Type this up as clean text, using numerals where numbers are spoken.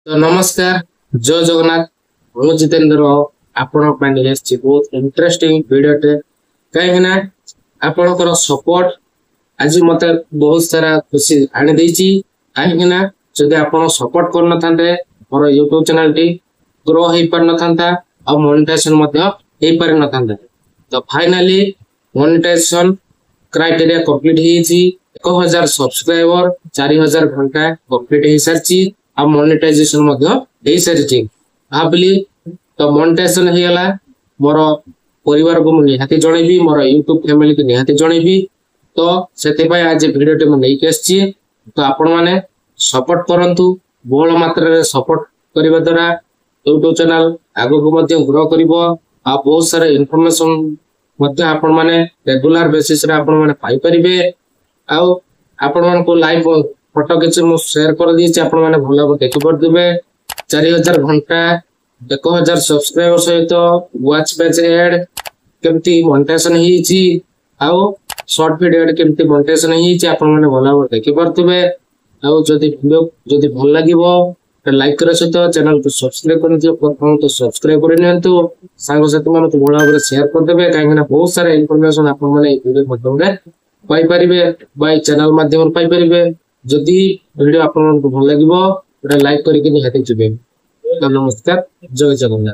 तो नमस्कार जय जगन्नाथ मु जितेंद्र आपण बहुत इंटरेस्टिंग वीडियो कहीं आपणकर सपोर्ट आज मत बहुत सारा खुशी आनी देछि कहीं जदि आपण सपोर्ट कर नथांते मोर यूट्यूब चैनल टी ग्रो हो पार नथांता और मोनेटाइजेशन मध्य हो पार नथांता। तो फाइनली मोनेटाइजेशन क्राइटेरिया कंप्लीट होईछि 1000 सब्सक्राइबर 4000 घंटा कंप्लीट हो सारछि आ मोनेटाइजेशन मध्य दे सारी भाविली। तो मोनेटाइजेशन हो गला मोर परिवार को मुझे निहाती जनइबी मोर यूट्यूब फैमिली को निहाती जनइबी। तो से आज वीडियो टे मुझे आसी तो आपण मैंने सपोर्ट करंतु बहुल मात्रा रे सपोर्ट करबा द्वारा यूट्यूब चैनल आगो को मध्य ग्रो करिवो आ बहुत सारा इन्फॉर्मेशन मध्य आपण माने रेगुलर बेसिस रे आपण माने पाई परिबे आ आपण मान को लाइव फोटो किछि मु शेयर कर दी आपण माने भलो देखि परदिबे 4000 घंटा 1000 सब्सक्राइबर सहित वॉच पेज ऐड केमती मोनेटाइजेशन हिची आउ शॉर्ट वीडियो केमती मोनेटाइजेशन हिची आपण माने भलो देखि परदिबे आ जदि वीडियो जदि भल लागिवो तो लाइक करे सहित चैनल को सब्सक्राइब कर दियो प्रथम तो सब्सक्राइब कर नियंतु सांग साथी माने तो भलो भाबरे शेयर कर देबे काहेना बहुत सारा इंफॉर्मेशन आपण माने वीडियो माध्यम रे पाई परिबे बाय चैनल माध्यम पाई परिबे। जदि वीडियो आपन को भल लागिवो तो लाइक करके निहाती जिबे। नमस्कार जय जगन्नाथ।